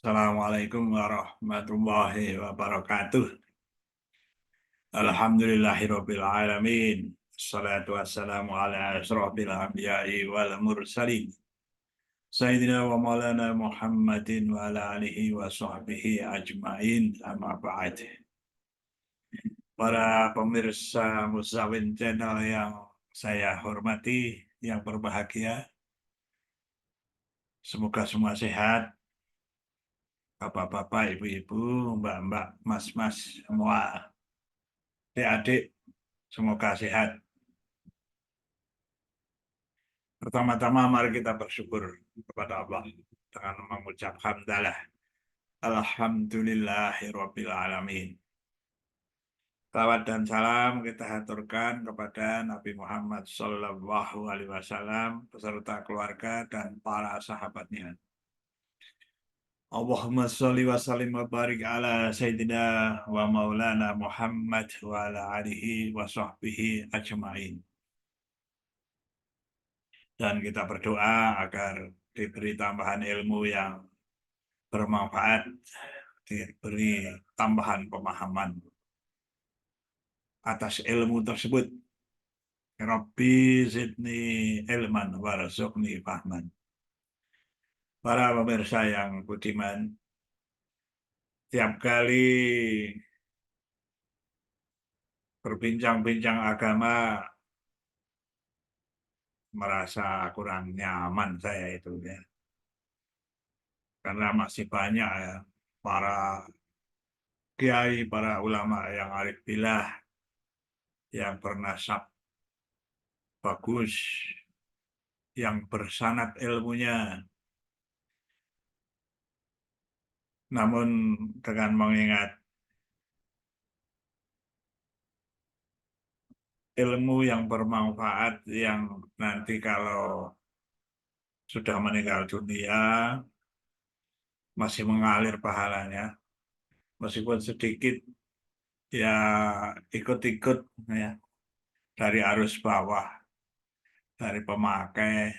Assalamualaikum warahmatullahi wabarakatuh. Alhamdulillahirabbil alamin. Assalatu wassalamu ala asyrofil anbiya'i wal mursalin. Sayyidina wa maulana Muhammadin wa ala alihi wa sahbihi ajmain. Amma ba'd. Para pemirsa Musawin Channel yang saya hormati, yang berbahagia, semoga semua sehat. Bapak-bapak, ibu-ibu, mbak-mbak, mas-mas, semua adik-adik, semoga sehat. Pertama-tama mari kita bersyukur kepada Allah dengan mengucap hamdalah. Alhamdulillahirabbil alamin. Salawat dan salam kita haturkan kepada Nabi Muhammad Sallallahu Alaihi Wasallam beserta keluarga dan para sahabatnya. Allahumma sholli wa sallim wa barik ala Sayyidina wa maulana Muhammad wa ala alihi wa sahbihi ajma'in. Dan kita berdoa agar diberi tambahan ilmu yang bermanfaat, diberi tambahan pemahaman atas ilmu tersebut. Rabbi zidni ilman warzuqni fahman. Para pemirsa yang budiman, tiap kali berbincang-bincang agama merasa kurang nyaman saya itu ya. Karena masih banyak ya para kiai, para ulama yang arif billah, yang bernasab bagus, yang bersanad ilmunya. Namun dengan mengingat ilmu yang bermanfaat yang nanti kalau sudah meninggal dunia masih mengalir pahalanya, meskipun sedikit ya ikut-ikut ya dari arus bawah, dari pemakai,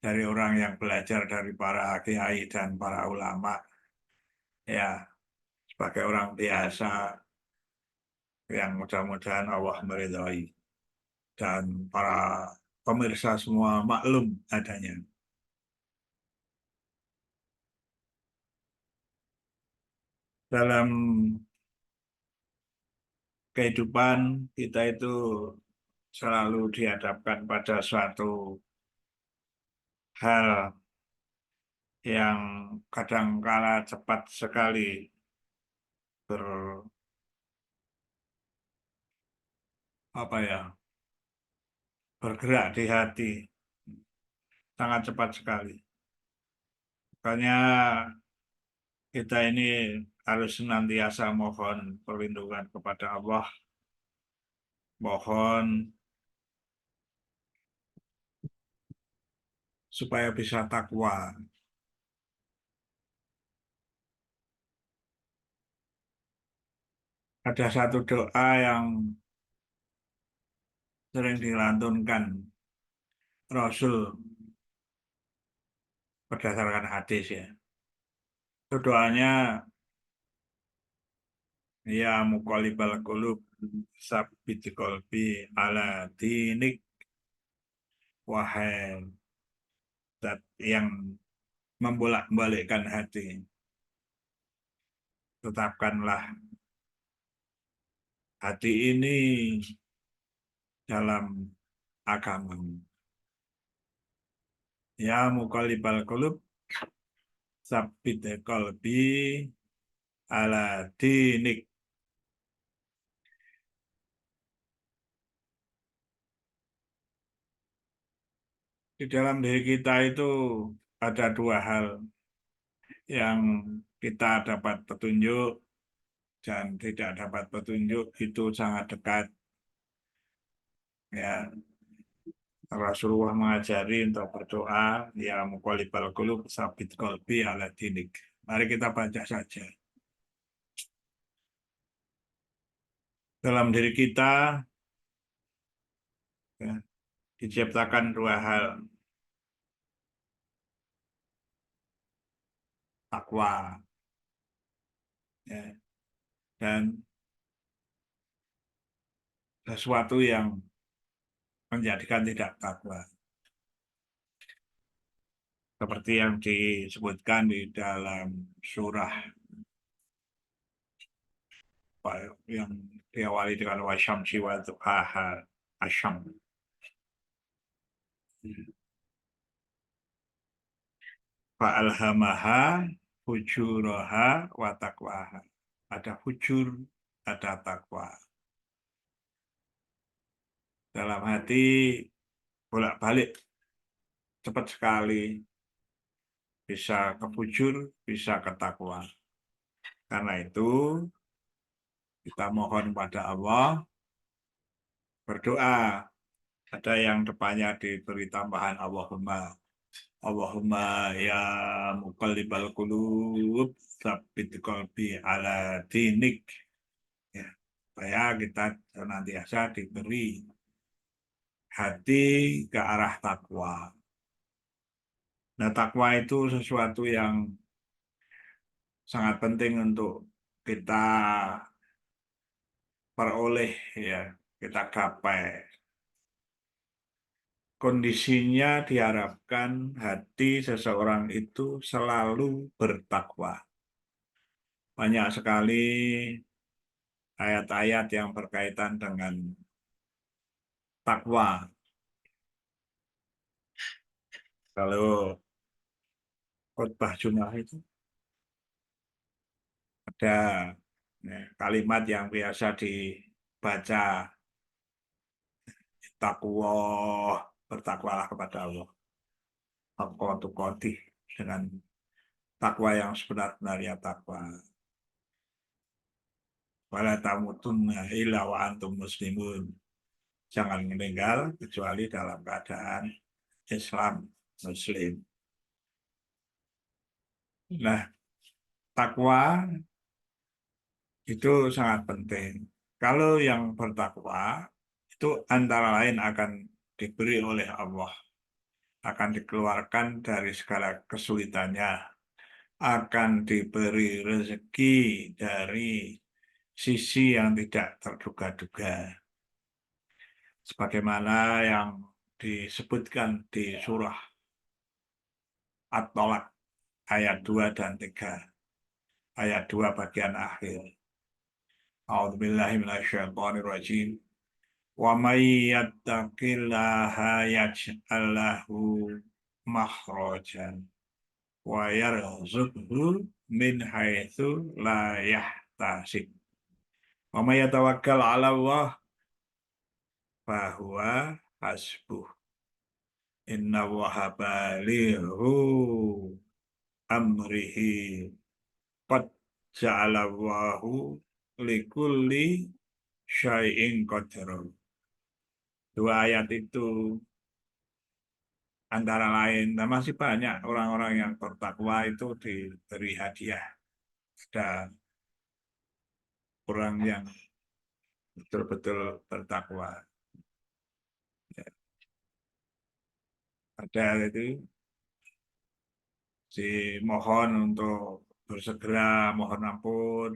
dari orang yang belajar dari para kiai dan para ulama, ya sebagai orang biasa yang mudah-mudahan Allah meridhai dan para pemirsa semua maklum adanya. Dalam kehidupan kita itu selalu dihadapkan pada suatu hal yang kadangkala cepat sekali ber apa ya bergerak di hati, sangat cepat sekali. Makanya kita ini harus senantiasa mohon perlindungan kepada Allah, mohon supaya bisa takwa. Ada satu doa yang sering dilantunkan Rasul berdasarkan hadis ya. Itu doanya, ya muqallibal qulub sabbit qalbi ala dinik, wahai zat yang membolak-balikkan hati, tetapkanlah hati ini dalam agamamu. Ya muqallibal qulub sabbit qalbi ala dinik. Di dalam diri kita itu ada dua hal yang kita dapat petunjuk dan tidak dapat petunjuk, itu sangat dekat. Ya, Rasulullah mengajari untuk berdoa, ya muqallibal qulub tsabbit qalbi ala dinik. Mari kita baca saja. Dalam diri kita ya, diciptakan dua hal. takwa, ya. Dan sesuatu yang menjadikan tidak takwa. Seperti yang disebutkan di dalam surah yang diawali dengan wasyamsi wa duhaha, asyam. Fa'alhamaha fujuraha wa taqwaha. Ada fujur, ada takwa. Dalam hati bolak-balik cepat sekali, bisa ke fujur, bisa ke takwa. Karena itu kita mohon pada Allah, berdoa. Ada yang depannya diberi tambahan Allahumma ya muqallibal qulub tsabbit qalbi ala dinik. Ya, supaya kita senantiasa diberi hati ke arah takwa. Nah, takwa itu sesuatu yang sangat penting untuk kita peroleh, ya, kita gapai. Kondisinya diharapkan hati seseorang itu selalu bertakwa. Banyak sekali ayat-ayat yang berkaitan dengan takwa. Kalau khutbah Jumat itu ada, ya, kalimat yang biasa dibaca, takwa, bertakwalah kepada Allah. Takwa tuqatih, dengan takwa yang sebenar-benarnya takwa. Wala tamutunna illa wa antum muslimun. Jangan meninggal kecuali dalam keadaan Islam, Muslim. Nah, takwa itu sangat penting. Kalau yang bertakwa itu antara lain akan diberi oleh Allah, akan dikeluarkan dari segala kesulitannya, akan diberi rezeki dari sisi yang tidak terduga-duga. Sebagaimana yang disebutkan di surah At-Tolak ayat 2 dan 3. Ayat 2 bagian akhir. A'udzubillahi minasyaitonirrajim. Wa may yattaqillaha yaj'al lahu makhrajan wa yarzuqhu min haitsu la yahtasib. Wa may yatawakkal 'ala Allah fa huwa hasbuh. Inna Allaha balighu amrihi qad ja'alallahu likulli syai'in qadra. Dua ayat itu antara lain, dan masih banyak orang-orang yang bertakwa itu diberi hadiah. Ada orang yang betul-betul bertakwa. Ada itu dimohon untuk bersegera mohon ampun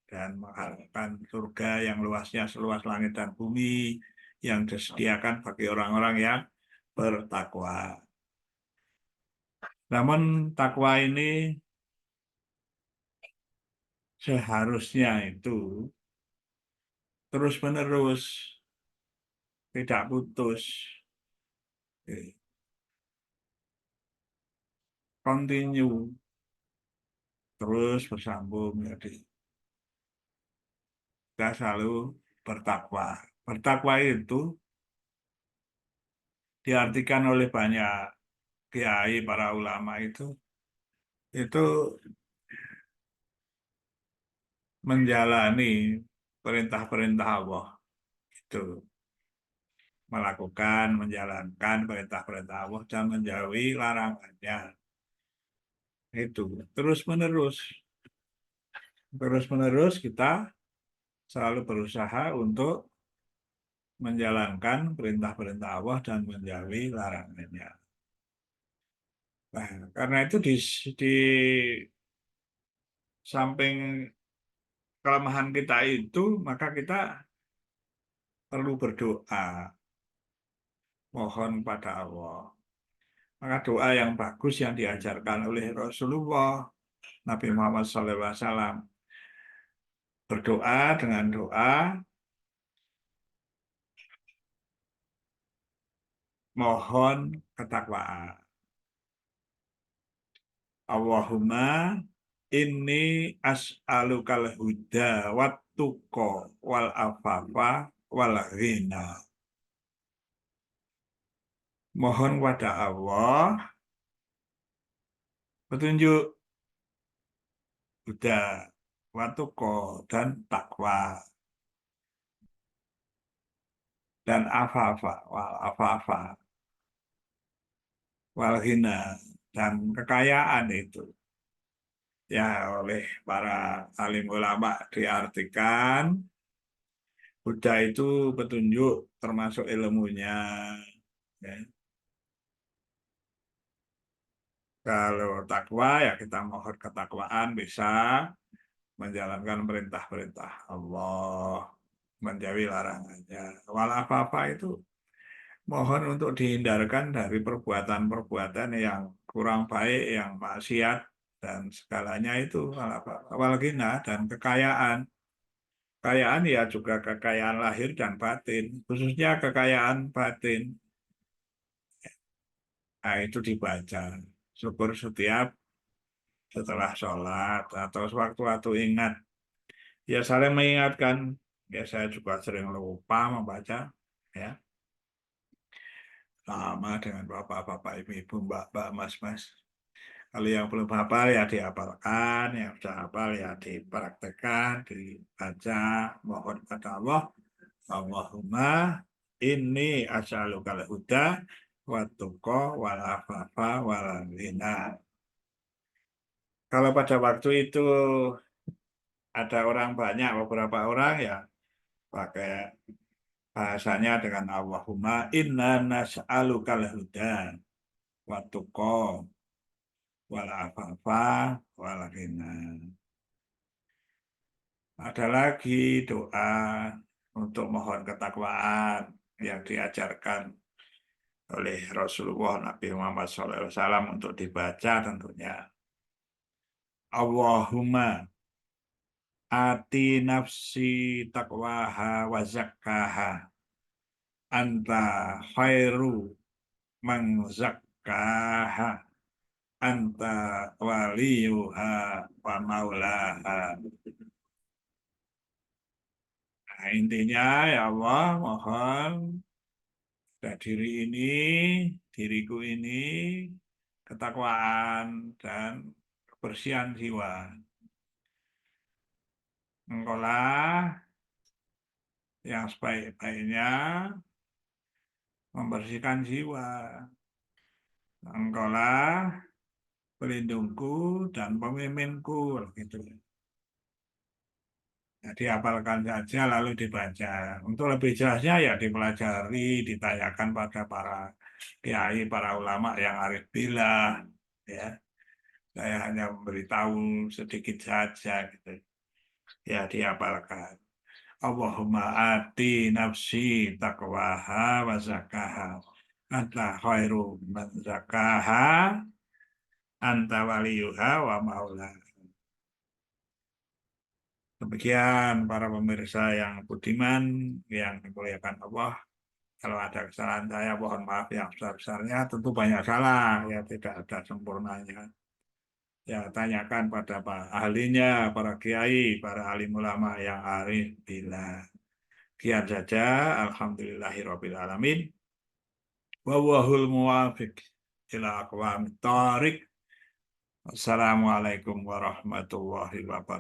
dan mengharapkan surga yang luasnya seluas langit dan bumi yang disediakan bagi orang-orang yang bertakwa. Namun takwa ini seharusnya itu terus-menerus, tidak putus, continue, terus bersambung. Jadi kita selalu bertakwa. Bertakwa itu diartikan oleh banyak kiai, para ulama itu menjalani perintah-perintah Allah, itu melakukan, menjalankan perintah-perintah Allah dan menjauhi larangannya. Itu terus-menerus kita selalu berusaha untuk menjalankan perintah-perintah Allah dan menjauhi larangannya. Nah, karena itu samping kelemahan kita itu, maka kita perlu berdoa, mohon pada Allah. Maka doa yang bagus yang diajarkan oleh Rasulullah Nabi Muhammad SAW, berdoa dengan doa mohon ketakwaan. Allahumma inni as'alukal huda wat tuqa wal afafa wal ghina. Mohon kepada Allah petunjuk, huda, wat tuqa, dan takwa, dan afafa wal ghina, dan kekayaan itu. Ya, oleh para alim ulama diartikan huda itu petunjuk termasuk ilmunya, ya. Kalau takwa ya kita mohon ketakwaan, bisa menjalankan perintah-perintah Allah, menjauhi larangannya. Wal apa itu mohon untuk dihindarkan dari perbuatan-perbuatan yang kurang baik, yang maksiat, dan segalanya itu wal ghina, dan kekayaan. Kekayaan ya juga kekayaan lahir dan batin, khususnya kekayaan batin. Nah, itu dibaca. Syukur setiap setelah sholat atau sewaktu-waktu ingat. Ya saling mengingatkan. Ya saya juga sering lupa membaca. Ya, sama dengan bapak-bapak, ibu-ibu, mbak-mbak, mas-mas. Kalau yang belum hafal ya dihafalkan, yang sudah hafal ya dipraktekkan, dibaca, mohon kepada Allah. Allahumma inni as'alukal huda wa tuqa wal afafa wal ghina. Kalau pada waktu itu ada orang banyak, beberapa orang ya pakai bahasanya dengan Allahumma inna nas'alukal huda wa tuqa wal afafa wal ghina. Ada lagi doa untuk mohon ketakwaan yang diajarkan oleh Rasulullah Nabi Muhammad SAW untuk dibaca tentunya. Allahumma ati nafsi taqwaha wa zakkaha anta khairu man zakkaha anta waliyuha wa maulaha. Nah, intinya ya Allah mohon diriku ini ketakwaan dan kebersihan jiwa. Engkaulah yang sebaik-baiknya membersihkan jiwa. Engkaulah pelindungku dan pemimpinku, gitu. Jadi hafalkan saja lalu dibaca. Untuk lebih jelasnya ya dipelajari, ditanyakan pada para kiai, para ulama yang arif billah, ya. Saya hanya memberitahu sedikit saja, gitu. Ya dihafalkan. Allahumma ati nafsi taqwaha wa zakaha anta khairu man zakaha anta waliyuha wa maula. Demikian para pemirsa yang budiman yang dimuliakan Allah. Kalau ada kesalahan saya mohon maaf yang besar-besarnya, tentu banyak salah, ya tidak ada sempurnanya. Ya tanyakan pada ahlinya, para kiai, para alim ulama yang arif billah. Sekian saja, alhamdulillahirabbil alamin. Wallahul muwafiq ila aqwamit thoriq. Wassalamualaikum warahmatullahi wabarakatuh.